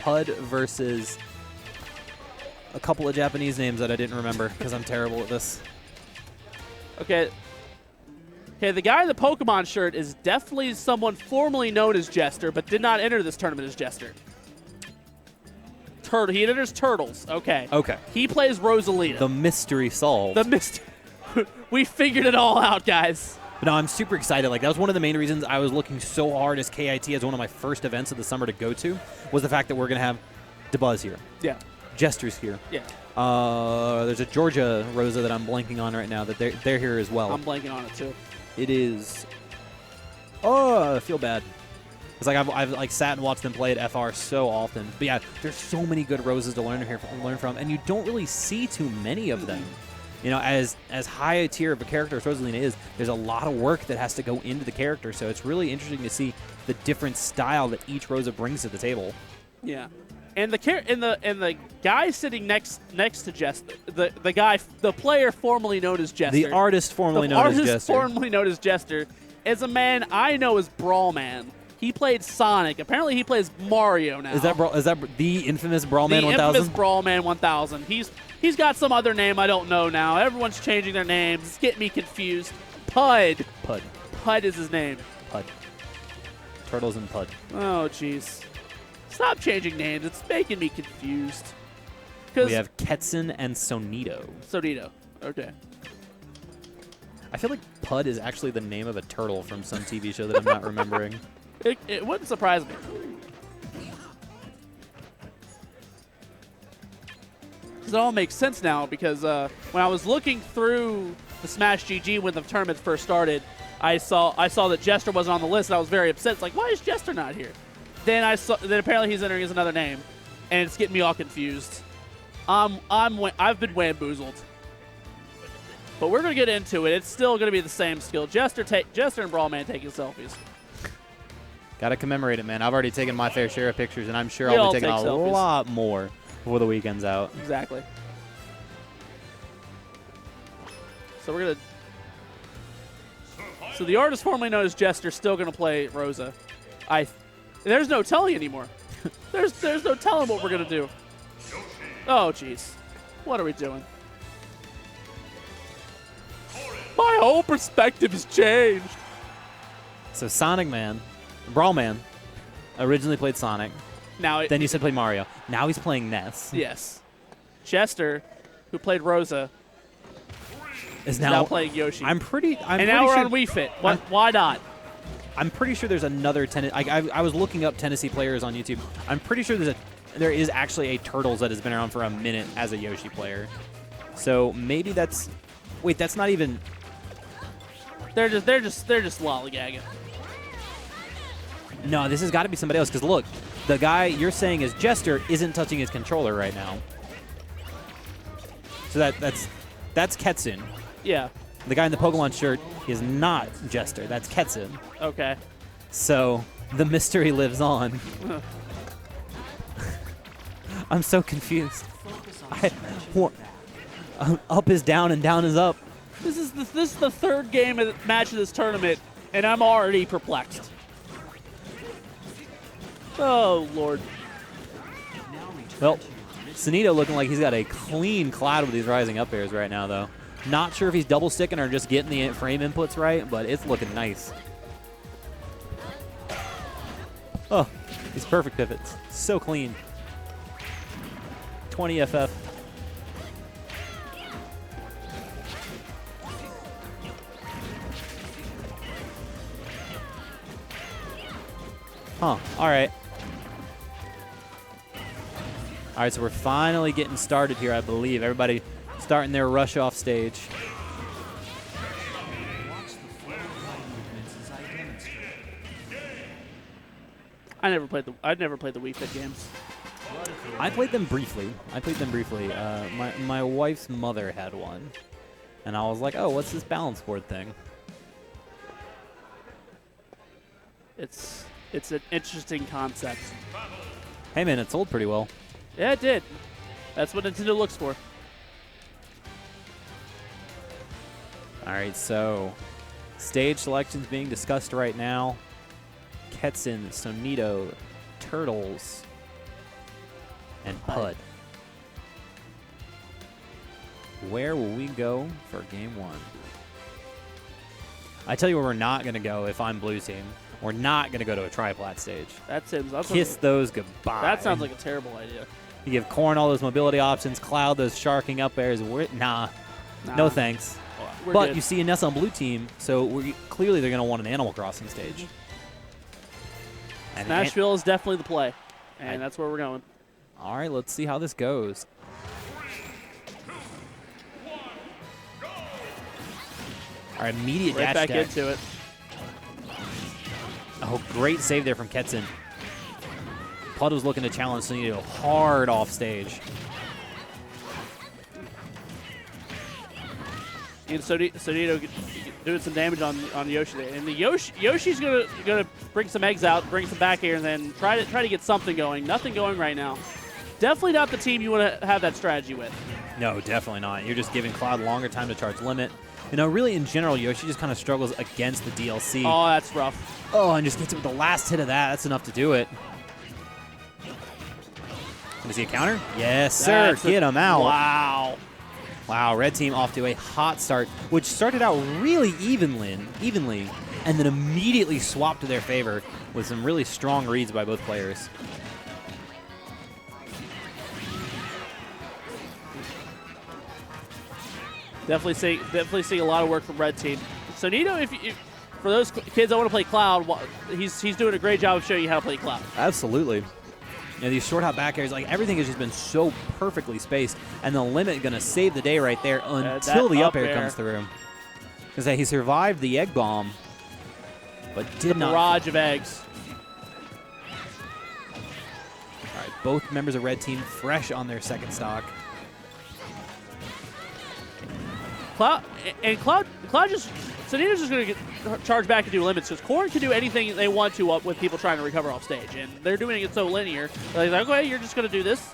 Pudd versus a couple of Japanese names that I didn't remember because I'm terrible at this. Okay. Okay, the guy in the Pokemon shirt is definitely someone formerly known as Jester, but did not enter this tournament as Jester. He enters Turtles. Okay. Okay. He plays Rosalina. The mystery solved. We figured it all out, guys. But no, I'm super excited. Like, that was one of the main reasons I was looking so hard as KIT as one of my first events of the summer to go to, was the fact that we're going to have DeBuzz here. Yeah. Jester's here. Yeah. There's a Georgia Rosa that I'm blanking on right now that they're here as well. I'm blanking on it, too. It is... Oh, I feel bad. It's like I've like sat and watched them play at FR so often. But yeah, there's so many good Roses to learn from, and you don't really see too many of them. You know, as high a tier of a character as Rosalina is, there's a lot of work that has to go into the character. So it's really interesting to see the different style that each Rosa brings to the table. Yeah, and the guy sitting next to Jester, the player formerly known as Jester, the artist formerly known as Jester, is a man I know as Brawlman. He played Sonic. Apparently, he plays Mario now. Is that the infamous Brawlman 1000? The infamous Brawlman 1000. He's got some other name I don't know now. Everyone's changing their names. It's getting me confused. Pudd. Pudd is his name. Pudd. Turtles and Pudd. Oh, jeez. Stop changing names. It's making me confused. We have Ketsen and Sonido. Sonido. Okay. I feel like Pudd is actually the name of a turtle from some TV show that I'm not remembering. It wouldn't surprise me. It all makes sense now because when I was looking through the Smash GG when the tournament first started, I saw that Jester wasn't on the list, and I was very upset. It's like, why is Jester not here? Then apparently he's entering as another name, and it's getting me all confused. I've been wamboozled. But we're gonna get into it. It's still gonna be the same skill. Jester and Brawlman taking selfies. Gotta commemorate it, man. I've already taken my fair share of pictures, and I'm sure I'll be taking a lot more before the weekend's out. Exactly. So we're gonna. So the artist formerly known as Jester still gonna play Rosa. There's no telling anymore. there's no telling what we're gonna do. Oh jeez, what are we doing? My whole perspective has changed. So Sonic Man, Brawlman, originally played Sonic. Then you said played Mario. Now he's playing Ness. Yes. Jester, who played Rosa, is now playing Yoshi. I'm pretty now sure we're on Wii Fit. Why not? I'm pretty sure there's another I was looking up Tennessee players on YouTube. I'm pretty sure there is actually a Turtles that has been around for a minute as a Yoshi player. So maybe that's that's not even. They're just lollygagging. No, this has got to be somebody else. Because look, the guy you're saying is Jester isn't touching his controller right now. So that's Ketsen. Yeah. The guy in the Pokemon shirt is not Jester. That's Ketsen. Okay. So the mystery lives on. I'm so confused. Up is down and down is up. This is the third match of this tournament, and I'm already perplexed. Oh, Lord. Well, Sonido looking like he's got a clean cloud with these rising up airs right now, though. Not sure if he's double sticking or just getting the frame inputs right, but it's looking nice. Oh, these perfect pivots. So clean. 20 FF. Huh, all right. All right, so we're finally getting started here, I believe. Everybody starting their rush off stage. I'd never played the Wii Fit games. I played them briefly. My wife's mother had one, and I was like, oh, what's this balance board thing? It's an interesting concept. Hey, man, it sold pretty well. Yeah, it did. That's what Nintendo looks for. All right, so stage selections being discussed right now. Ketsen, Sonido, Turtles. and Pudd. Where will we go for game 1? I tell you where we're not going to go if I'm blue team. We're not going to go to a triplat stage. That's Kiss those goodbye. That sounds like a terrible idea. You give Corn all those mobility options, Cloud those sharking up airs. Nah, no thanks. But good. you see Ness on blue team, so clearly they're going to want an Animal Crossing stage. And Nashville is definitely the play, and that's where we're going. All right, let's see how this goes. Our immediate Right dash back into it. Oh, great save there from Ketsen. Pudd was looking to challenge Sonido hard off stage. And Sonido doing some damage on Yoshi there. And Yoshi's gonna bring some eggs out, bring some back air, and then try to get something going. Nothing going right now. Definitely not the team you want to have that strategy with. No, definitely not. You're just giving Cloud longer time to charge limit. You know, really in general, Yoshi just kind of struggles against the DLC. Oh, that's rough. Oh, and just gets it with the last hit of that. That's enough to do it. Gonna see a counter? Yes, sir. Get him out. Wow. Wow, red team off to a hot start, which started out really evenly, and then immediately swapped to their favor with some really strong reads by both players. Definitely seeing a lot of work from red team. Sonido, if for those kids that want to play Cloud, he's doing a great job of showing you how to play Cloud. Absolutely. You know, these short hop back airs, like everything has just been so perfectly spaced, and the limit going to save the day right there until the up air comes through. Because he survived the egg bomb, but did not. Barrage of eggs. All right, both members of red team fresh on their second stock. Cloud Sonido's just going to charge back and do limits because Corn can do anything they want to with people trying to recover off stage, and they're doing it so linear. They're like, okay, you're just going to do this.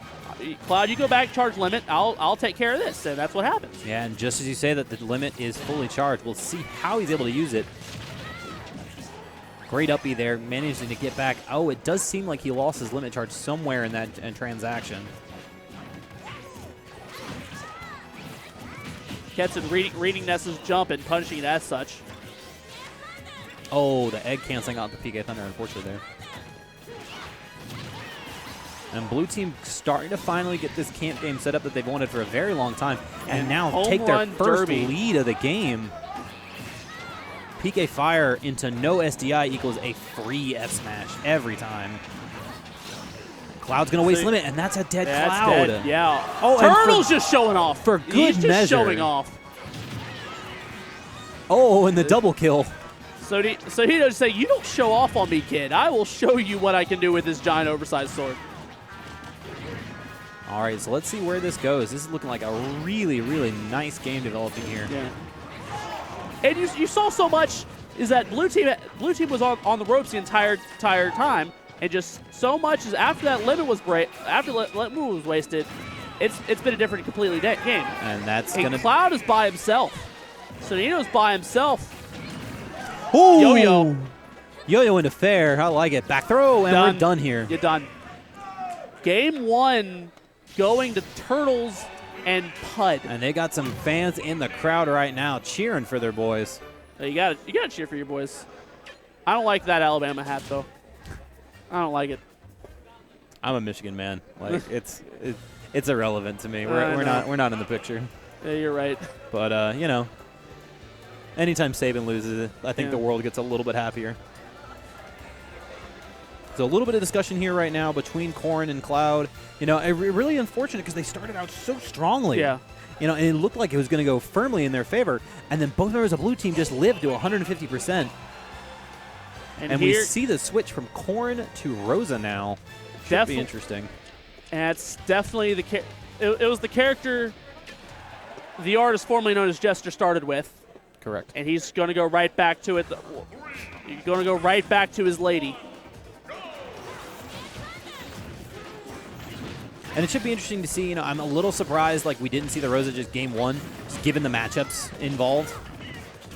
Cloud, you go back, charge limit. I'll take care of this, and that's what happens. Yeah, and just as you say that the limit is fully charged, we'll see how he's able to use it. Great up B there, managing to get back. Oh, it does seem like he lost his limit charge somewhere in that transaction. Ketsen reading Ness's jump and punishing it as such. Oh, the egg canceling out the PK Thunder, unfortunately, there. And blue team starting to finally get this camp game set up that they've wanted for a very long time, and now take their first lead of the game. PK Fire into no SDI equals a free F smash every time. Cloud's going to waste limit, and that's a dead Cloud. Dead, yeah. Oh, Turtle's just showing off. For good He's just measure. showing off. Oh, and the double kill. So he does say, you don't show off on me, kid. I will show you what I can do with this giant oversized sword. All right, so let's see where this goes. This is looking like a really, really nice game developing here. Yeah. And you saw so much is that blue team was on the ropes the entire time. And just so much as after that limit was wasted, it's been a different completely game. And that's and Cloud is by himself. Sonido's by himself. Ooh. Yo-yo. Yo-yo into fair. I like it. Back throw, and we're done here. You're done. Game 1 going to Turtles and Pudd. And they got some fans in the crowd right now cheering for their boys. You gotta cheer for your boys. I don't like that Alabama hat though. I don't like it. I'm a Michigan man. Like it's irrelevant to me. We're not in the picture. Yeah, you're right. But you know, anytime Saban loses, I think the world gets a little bit happier. So a little bit of discussion here right now between Corn and Cloud. You know, really unfortunate because they started out so strongly. Yeah. You know, and it looked like it was going to go firmly in their favor, and then both members of blue team just lived to 150%. And we see the switch from Corn to Rosa now. Should be interesting. And it's definitely it was the character the artist formerly known as Jester started with. Correct. And he's going to go right back to it. He's going to go right back to his lady. And it should be interesting to see. You know, I'm a little surprised like we didn't see the Rosa just game 1, just given the matchups involved.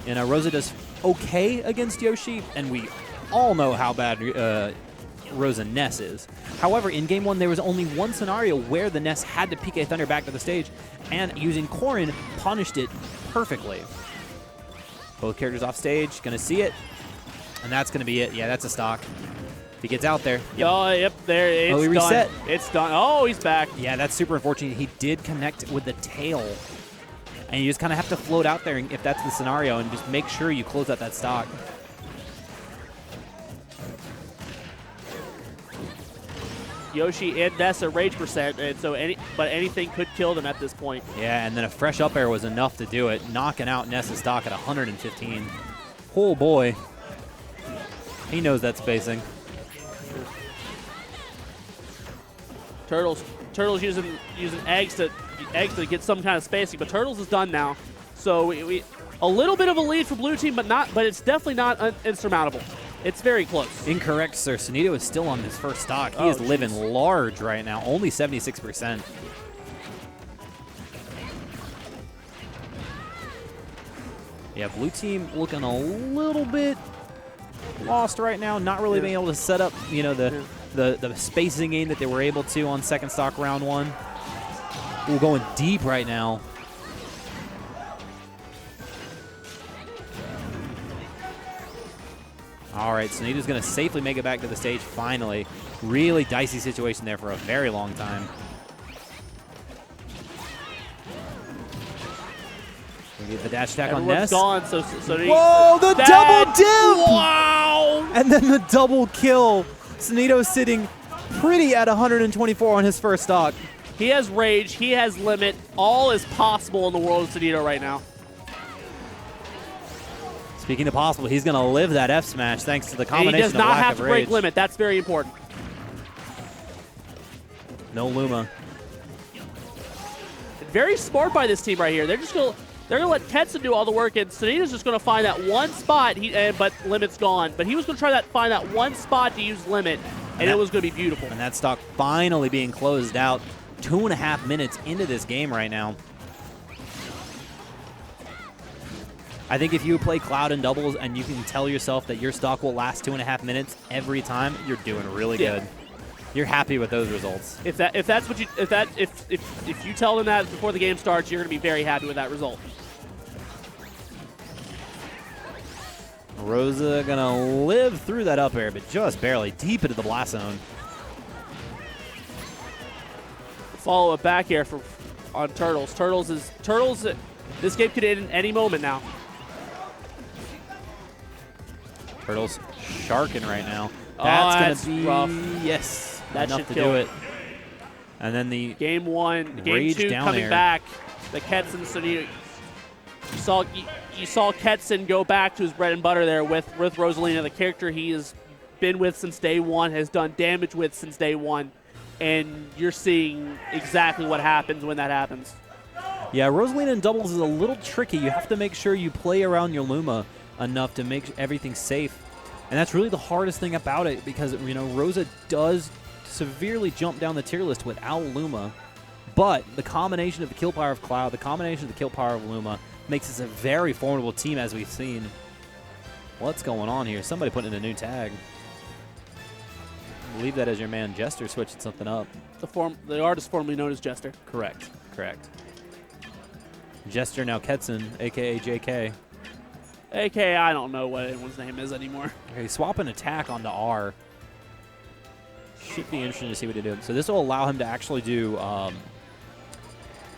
You know, Rosa does okay against Yoshi, and we all know how bad Rosa Ness is. However, in Game 1, there was only one scenario where the Ness had to PK Thunder back to the stage, and using Corrin punished it perfectly. Both characters off stage, gonna see it, and that's gonna be it. Yeah, that's a stock. If he gets out there. Yep. Oh, yep, there. It's he reset. done. It's done. Oh, he's back. Yeah, that's super unfortunate. He did connect with the tail. And you just kind of have to float out there if that's the scenario and just make sure you close out that stock. Yoshi and Ness are rage percent, and so anything could kill them at this point. Yeah, and then a fresh up air was enough to do it, knocking out Ness's stock at 115. Oh boy. He knows that spacing. Turtles using eggs to get some kind of spacing, but Turtles is done now. So we a little bit of a lead for blue team, but it's definitely not insurmountable. It's very close. Incorrect, sir. Sonido is still on his first stock. He Oh, is living large right now, only 76%. Yeah, blue team looking a little bit lost right now, not really being able to set up, you know, the spacing game that they were able to on second stock round 1. We're going deep right now. All right, Sonido's going to safely make it back to the stage finally. Really dicey situation there for a very long time. We get the dash attack on Ness. Gone, so whoa, the double dip! Wow! And then the double kill. Sonido sitting pretty at 124 on his first stock. He has rage, he has limit. All is possible in the world of Sonido right now. Speaking of possible, he's going to live that F smash thanks to the combination and he does not of lack have of to rage. break limit. That's very important. No Luma. Very smart by this team right here. They're gonna let Ketsen do all the work, and Sonido's just gonna find that one spot. But limit's gone. But he was gonna try to find that one spot to use limit, and it was gonna be beautiful. And that stock finally being closed out. 2.5 minutes into this game right now. I think if you play Cloud in doubles and you can tell yourself that your stock will last 2.5 minutes every time, you're doing really good. You're happy with those results. If you tell them that before the game starts, you're gonna be very happy with that result. Rosa gonna live through that up air, but just barely deep into the blast zone. Follow a back air on Turtles. Turtles. This game could end in any moment now. Turtles sharking right now. That's gonna be rough. Yes, that enough should to kill do it. And then the game 1, game rage 2 down coming air. back. The Ketsen Sonido. You saw Ketsen go back to his bread and butter there with Rosalina, the character he has been with since day 1, has done damage with since day 1, and you're seeing exactly what happens when that happens. Yeah, Rosalina in doubles is a little tricky. You have to make sure you play around your Luma enough to make everything safe. And that's really the hardest thing about it because, you know, Rosa does severely jump down the tier list without Luma. But the combination of the kill power of Cloud, the combination of the kill power of Luma makes this a very formidable team as we've seen. What's going on here? Somebody put in a new tag. I believe that as your man Jester switching something up. The artist formerly known as Jester. Correct. Jester now Ketsen, a.k.a. JK. AKA, I don't know what anyone's name is anymore. Okay, swap an attack onto R. Should be interesting to see what he do. So this will allow him to actually do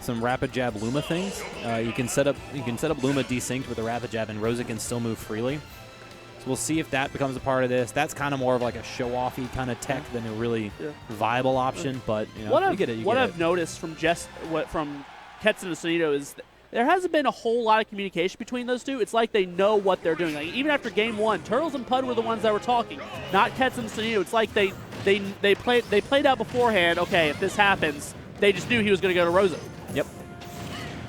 some rapid jab Luma things. You can set up Luma desynced with a rapid jab, and Rosa can still move freely. So we'll see if that becomes a part of this. That's kind of more of like a show-offy kind of tech than a really viable option. But you know, you get it. What I've noticed from from Ketsen and Sonido is there hasn't been a whole lot of communication between those two. It's like they know what they're doing. Like even after game 1, Turtles and Pudd were the ones that were talking, not Ketsen and Sonido. It's like they played out beforehand. Okay, if this happens, they just knew he was going to go to Rosa. Yep.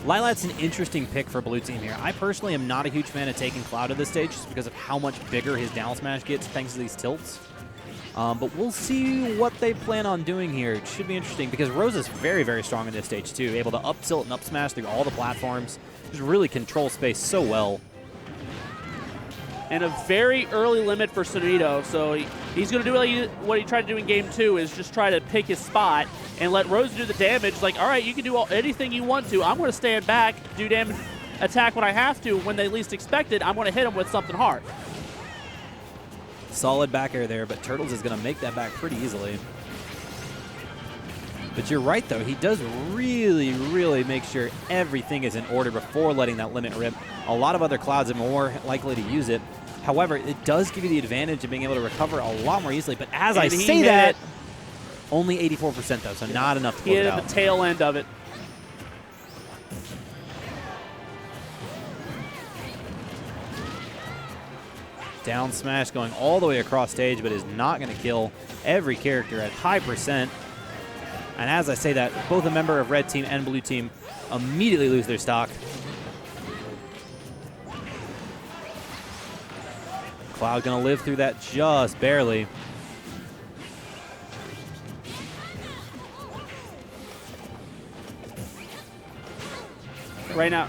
Lilat's an interesting pick for blue team here. I personally am not a huge fan of taking Cloud at this stage just because of how much bigger his down smash gets thanks to these tilts. But we'll see what they plan on doing here. It should be interesting because Rosa's very, very strong in this stage too, able to up tilt and up smash through all the platforms. Just really control space so well. And a very early limit for Sonido, so He's going to do what he tried to do in game 2 is just try to pick his spot and let Rosa do the damage. Like, all right, you can do anything you want to. I'm going to stand back, do damage, attack when I have to. When they least expect it, I'm going to hit him with something hard. Solid back air there, but Turtles is going to make that back pretty easily. But you're right, though. He does really, really make sure everything is in order before letting that limit rip. A lot of other Clouds are more likely to use it. However, it does give you the advantage of being able to recover a lot more easily. But as I say that, only 84% though, so not enough to close it out. He hit the tail end of it. Down smash going all the way across stage, but is not going to kill every character at high percent. And as I say that, both a member of red team and blue team immediately lose their stock. Cloud going to live through that just barely. Right now,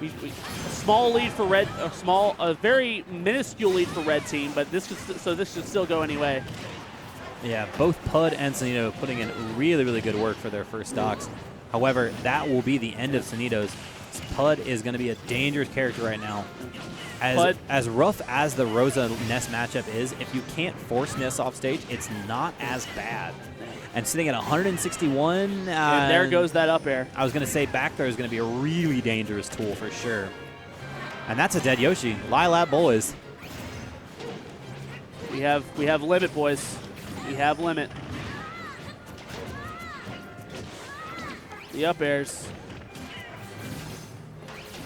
a small lead for red, a very minuscule lead for red team, but this should still go anyway. Yeah, both Pudd and Sonido putting in really, really good work for their first stocks. However, that will be the end of Sonido's. Pudd is going to be a dangerous character right now. As rough as the Rosa Ness matchup is, if you can't force Ness off stage, it's not as bad. And sitting at 161, and there goes that up air. I was going to say back throw is going to be a really dangerous tool for sure. And that's a dead Yoshi. Lilat boys. We have limit, boys. We have limit. The up airs.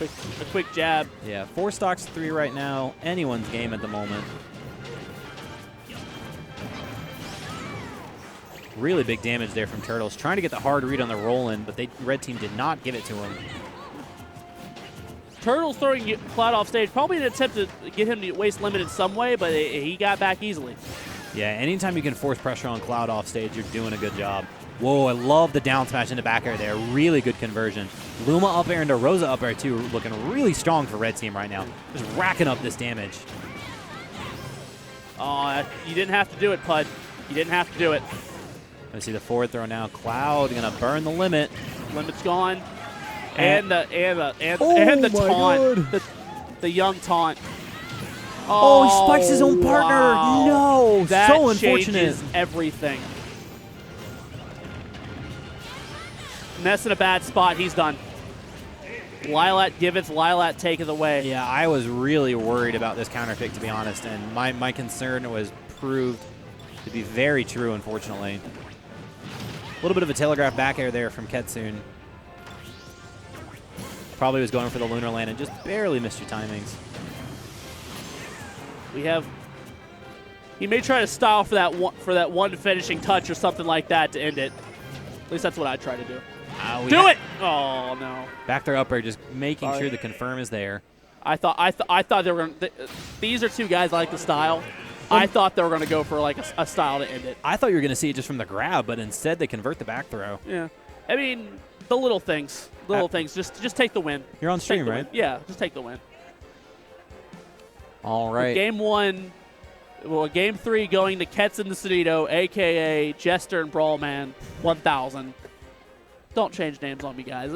A quick jab. Yeah, 4 stocks to 3 right now. Anyone's game at the moment. Really big damage there from Turtles. Trying to get the hard read on the roll-in, but red team did not give it to him. Turtles throwing Cloud off stage, probably an attempt to get him to waste limit in some way, but he got back easily. Yeah, anytime you can force pressure on Cloud off stage, you're doing a good job. Whoa, I love the down smash into back air there. Really good conversion. Luma up air into Rosa up air too, looking really strong for red team right now. Just racking up this damage. Oh, you didn't have to do it, Pudd. You didn't have to do it. Let's see the forward throw now. Cloud gonna burn the limit. Limit's gone. And the taunt. The young taunt. Oh, he spikes his own partner. Wow. No, that so unfortunate. Changes everything. Ness in a bad spot. He's done. Lilat give it. Lilat take it away. Yeah, I was really worried about this counter pick, to be honest, and my concern was proved to be very true, unfortunately. A little bit of a telegraph back air there from Ketsen. Probably was going for the lunar land and just barely missed your timings. He may try to style for that one finishing touch or something like that to end it. At least that's what I try to do. Do it! Oh no! Back there up air, just making sure the confirm is there. I thought they were going. These are two guys I like the style. I thought they were going to go for like a style to end it. I thought you were going to see it just from the grab, but instead they convert the back throw. Yeah, I mean the little things, things. Just take the win. You're on stream, right? Yeah, just take the win. All right. Game 1, well, Game 3 going to Ketsen to Sonido, a.k.a. Jester and Brawlman 1000. Don't change names on me, guys.